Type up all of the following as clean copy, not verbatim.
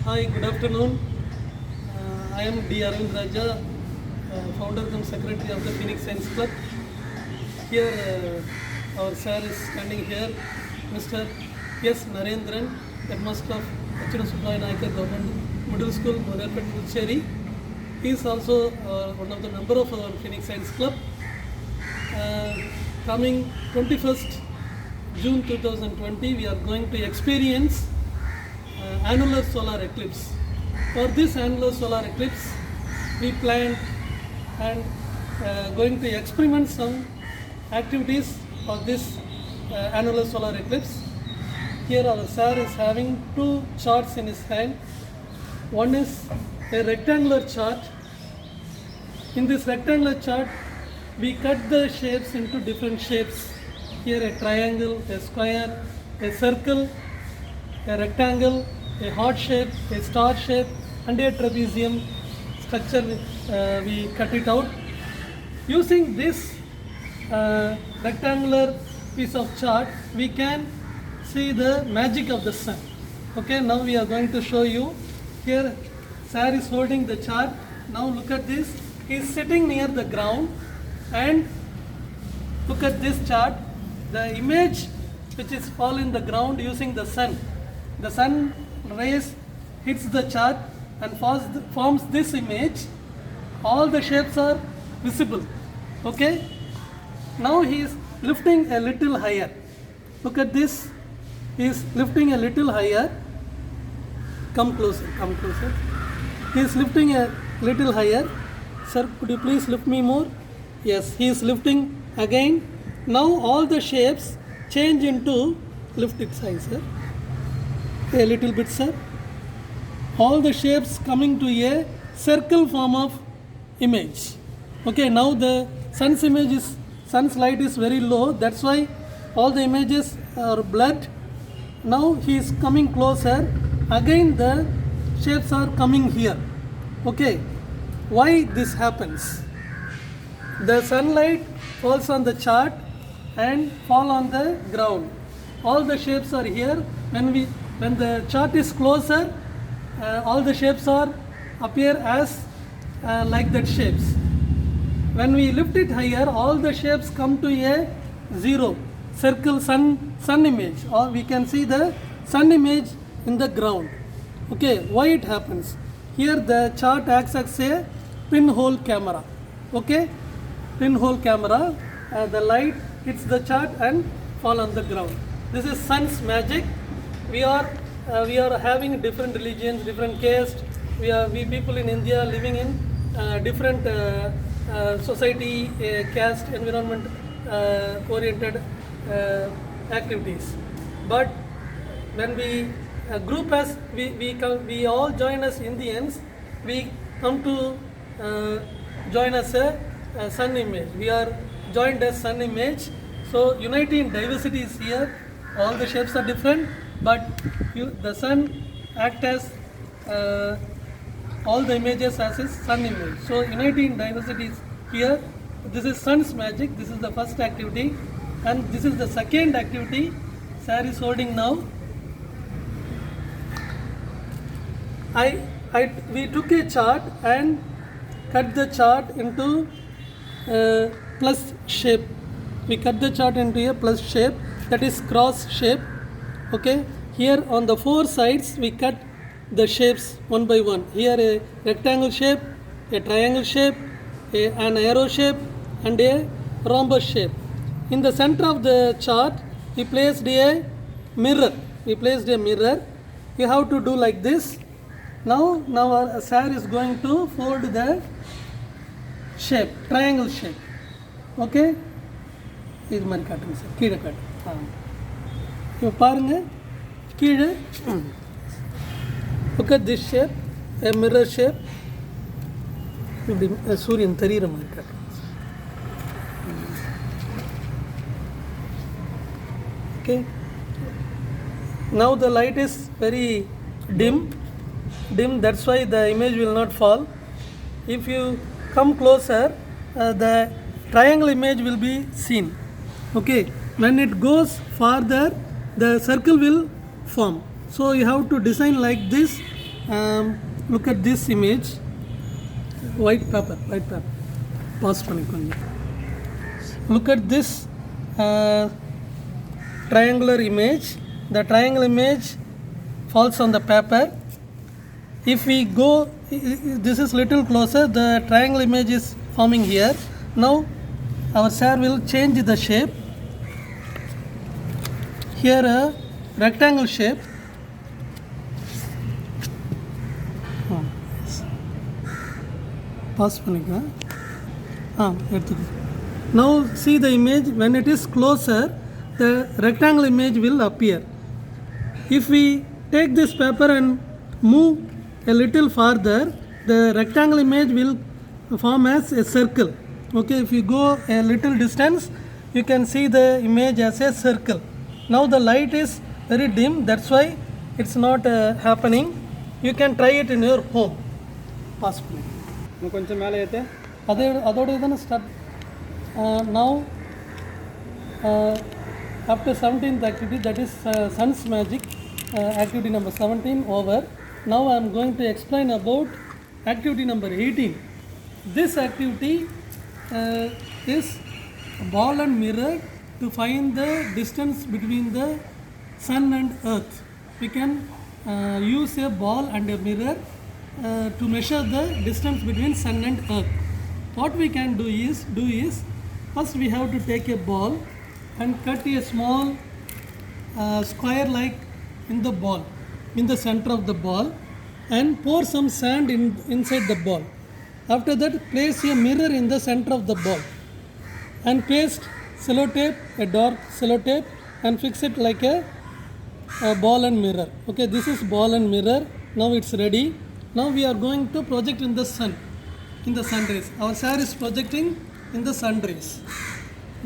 Hi, good afternoon. I am D. Arvind Raja, founder and secretary of the Phoenix Science Club. Here, our sir is standing here, Mr. S. Narendran, headmaster of H. Subbaya Nayakar Government Middle School, Morarpet, Puducherry. He is also one of the member of our Phoenix Science Club. Coming 21st June 2020, we are going to experience annular solar eclipse. For this annular solar eclipse, we planned and going to experiment some activities for this annular solar eclipse. Here our sir is having two charts in his hand. One is a rectangular chart. In this rectangular chart, we cut the shapes into different shapes. Here a triangle, a square, a circle, a rectangle, a heart shape, a star shape, and a trapezium structure. We cut it out. Using this rectangular piece of chart, we can see the magic of the sun. Okay, now we are going to show you. Here, sir is holding the chart. Now look at this. He is sitting near the ground, and look at this chart. The image which is fall in the ground using the sun. The sun rays hits the chart and forms this image. All the shapes are visible. Okay. Now he is lifting a little higher. Look at this. He is lifting a little higher. Come closer. Come closer. He is lifting a little higher. Sir, could you please lift me more? Yes. He is lifting again. Now all the shapes change into, lift it high, sir. A little bit, sir. All the shapes coming to a circle form of image. Okay, now the sun's light is very low. That's why all the images are blurred. Now he is coming closer. Again the shapes are coming here. Okay, why this happens? The sunlight falls on the chart and fall on the ground. All the shapes are here. When the chart is closer, all the shapes are appear as like that shapes. When we lift it higher, all the shapes come to a zero circle sun image, or we can see the sun image in the ground. Okay, why it happens? Here the chart acts as a pinhole camera. Okay, pinhole camera. The light hits the chart and fall on the ground. This is sun's magic. We are having different religions, different castes. We people in India living in different society, caste, environment oriented activities. But when we group as we all join as Indians, we come to join as a sun image. We are joined as sun image. So unity in diversity is here. All the shapes are different, but the sun acts as all the images as a sun image. So unity in diversity is here. This is sun's magic. This is the first activity, and this is the second activity sir is holding now. We took a chart and cut the chart into plus shape. We cut the chart into a plus shape, that is cross shape. Okay, here on the four sides we cut the shapes one by one. Here a rectangle shape, a triangle shape, an arrow shape, and a rhombus shape. In the center of the chart we placed a mirror. You have to do like this. Now our sir is going to fold the shape, triangle shape. Okay, இது மாதிரி காட்டுங்க sir, கீழே காட்டு. இப்போ பாருங்கள் கீழே. Look at this shape, a mirror shape. இப்படி சூரியன் தெரிகிற மாதிரி காட்டுங்க. Okay, now the light is very dim, that's why the image will not fall. If you come closer, the triangle image will be seen. Okay, when it goes farther, the circle will form. So you have to design like this Look at this image. White paper. Pause பண்ணிக்கோங்க. Look at this triangular image. The triangle image falls on the paper. If we go, this is little closer, the triangle image is forming here. Now our sir will change the shape. Here a rectangle shape. Pause பண்ணிக்கலாம். எடுத்துக்கோ. Now see the image. When it is closer, the rectangle image will appear. If we take this paper and move a little farther, the rectangle image will form as a circle. Okay, if you go a little distance, you can see the image as a circle. Now the light is very dim, that's why it's not happening. You can try it in your home. Pause please. కొంచెం మేலே అయితే அதோட இதனை start. Now after 17th activity, that is sun's magic, activity number 17 over. Now I am going to explain about activity number 18. This activity is ball and mirror to find the distance between the sun and earth. We can use a ball and a mirror to measure the distance between sun and earth. What we can do is first we have to take a ball and cut a small square like in the ball, in the center of the ball, and pour some sand inside the ball. After that, place a mirror in the center of the ball and paste sellotape, a dark sellotape, and fix it like a ball and mirror. Okay, this is ball and mirror. Now it's ready. Now we are going to project in the sun rays. Our sir is projecting in the sun rays.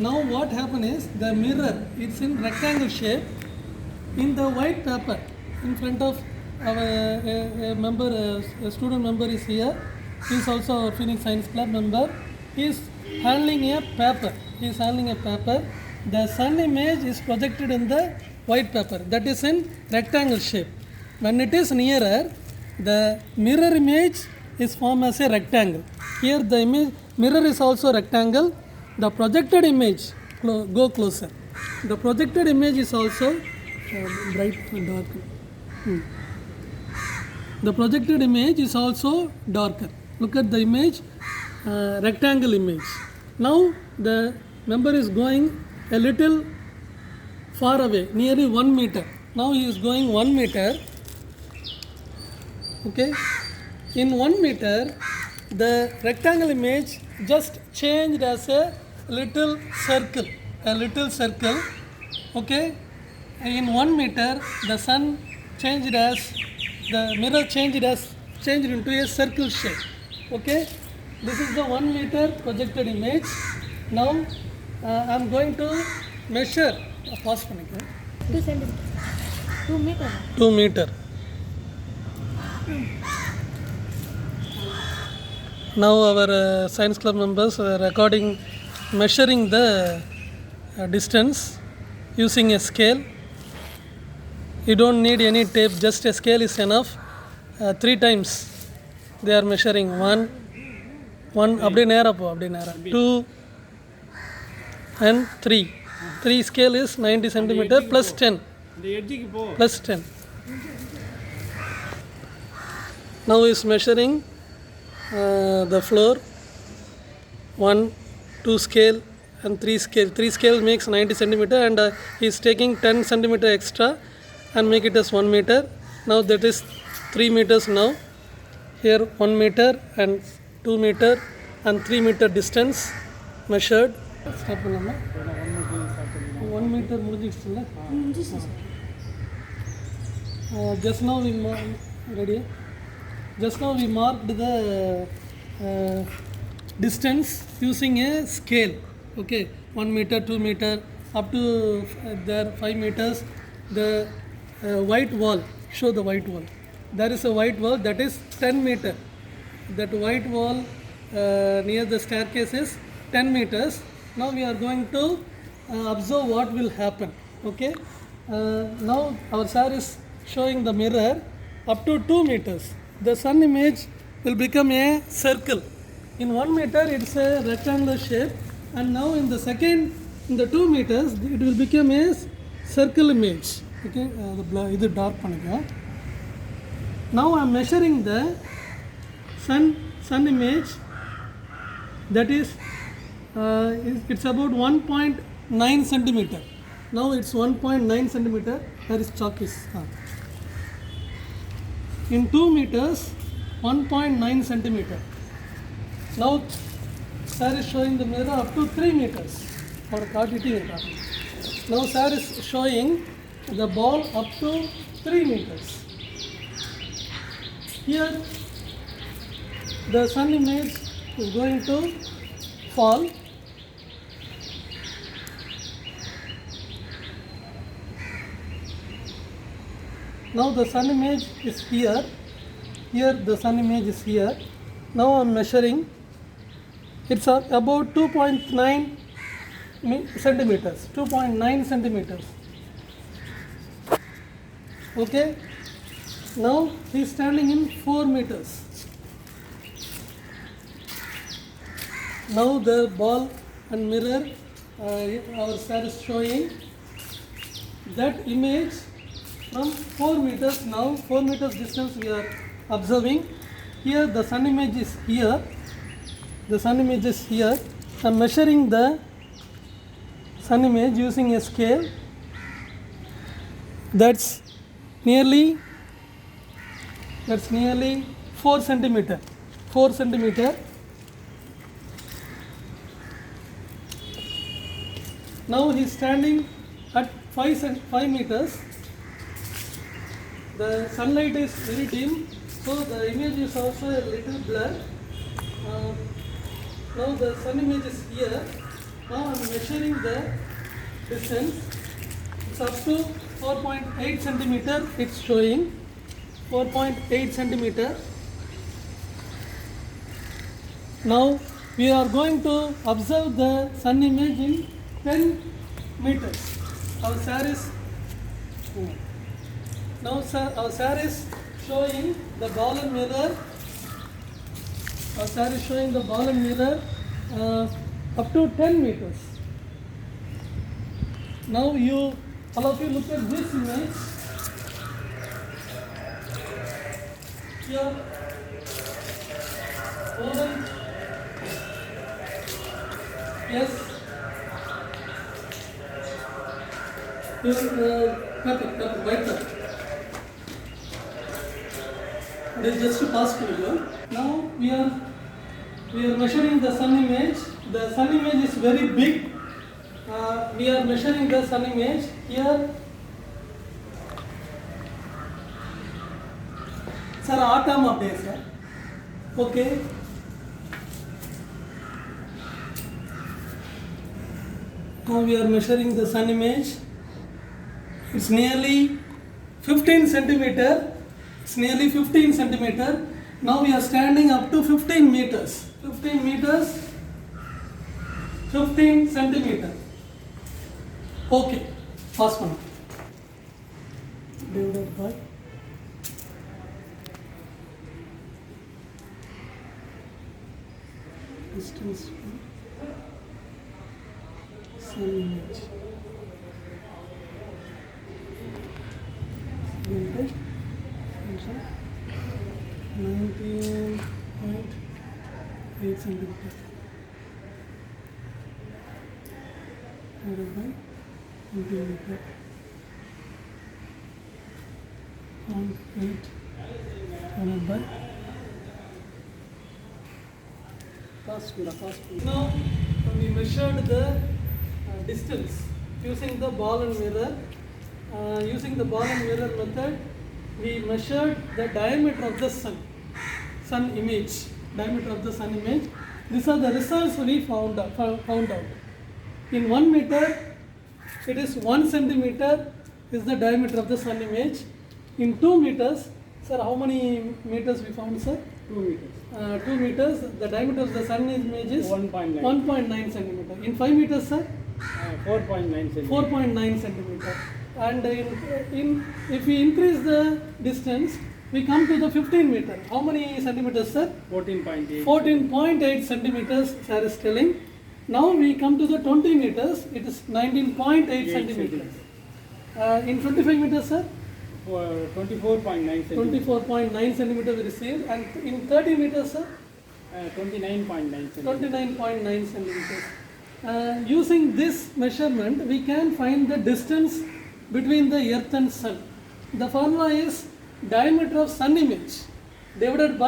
Now what happen is the mirror, it's in rectangle shape in the white paper in front of our a student member is here. He is also our Phoenix Science Club member. He is handling a paper. The sun image is projected in the white paper, that is in rectangle shape. When it is nearer, the mirror image is formed as a rectangle. Here the mirror is also rectangle. The projected image, go closer. The projected image is also bright and dark. The projected image is also darker. Look at the image, rectangle image. Now the member is going a little far away, nearly 1 meter. Now he is going 1 meter. Okay, in 1 meter, the rectangle image just changed as a little circle. Okay, in 1 meter, the sun changed as, the mirror changed into a circle shape. Okay, this is the 1 meter projected image. Now I am going to measure. Pause பண்ணிக்கிறேன். 2 centimeters. 2 meter. 2 meter. Now our science club members are recording, measuring the distance using a scale. You don't need any tape, just a scale is enough. 3 times they are measuring. 1 அப்படியே நேரா 2 and 3. 3 scale is 90 centimeter plus 10. இந்த எட்ஜுக்கு போ. Plus 10. Now is measuring the floor. 1, 2 scale and 3 scale. 3 scale makes 90 centimeter and he is taking 10 centimeter extra and make it as 1 meter. Now that is 3 meters now. Here 1 meter and 2 meter and 3 meter distance measured. Start பண்ணலாமா? 1 meter முடிஞ்சிடுச்சுல்ல? Just now we ready? Just now we marked the distance using a scale. Okay, 1 meter, 2 meter, up to there 5 meters. The white wall, show the white wall. There is a white wall that is 10 meter. That white wall near the staircase is 10 meters. Now we are going to observe what will happen. Okay, now our sir is showing the mirror. up to 2 meters, the sun image will become a circle. In 1 meter, it's a rectangular shape, and now in the 2 meters, it will become a circle image. Okay, this dark pannika. Now I am measuring the sun image. That is, it's about 1.9 centimeter. Now it's 1.9 centimeter. There is chalk is. In 2 meters, 1.9 centimeter. Now, sir is showing the mirror up to 3 meters. Now, sir is showing the ball up to 3 meters. Here, the sun image is going to fall. Now the sun image is here. Here the sun image is here. Now I am measuring. It's about 2.9 centimeters. 2.9 centimeters. Okay. Now he is standing in 4 meters. Now the ball and mirror, our sir is showing that image from 4 meters. Now 4 meters distance we are observing. Here the sun image is here. The sun image is here. I am measuring the sun image using a scale. That's nearly 4 centimeter. 4 centimeter. Now he is standing at 5 meters. The sunlight is very dim, so the image is also a little blurred. Now the sun image is here. Now I am measuring the distance. It's up to 4.8 centimeter. It's showing 4.8 centimeter. Now we are going to observe the sun image in 10 meters. Our sir is now our sir is showing the ball and mirror. Our sir is showing the ball and mirror up to 10 meters. Now all of you look at this image. Here, open. Yes. Here, cup, white cup. It is just to pass to you. Now we are measuring the sun image. The sun image is very big. We are measuring the sun image here. Sir, atom update, sir. Okay. Now we are measuring the sun image. It's nearly 15 centimeter. It's nearly 15 centimeter. Now we are standing up to 15 meters. 15 meters, 15 centimeter. Okay, fast one. Divided by distance from sun image. 19.8 centimeter divided by 20 meter. 0.8 divided by fast. Now we measured the distance using the ball and mirror. Using the ball and mirror method, we measured the diameter of the sun image. Diameter of the sun image. These are the results we found out. In 1 meter, it is 1 centimeter is the diameter of the sun image. In 2 meters, sir, how many meters we found, sir? 2 meters. 2 meters, the diameter of the sun image is 1.9 centimeter. In 5 meters, sir? 4.9 centimeter. 4.9 centimeter. And if we increase the distance, We come to the 15 meter. How many centimeters, sir? 14.8. 14.8 centimeters, sir is telling. Now we come to the 20 meters. It is 19.8 centimeters. In 25 meters, sir? 24.9 centimeters. 24.9 centimeters we received. And in 30 meters, sir? 29.9 centimeters. 29.9 centimeters. Using this measurement, we can find the distance between the earth and sun. The formula is diameter of sun image divided by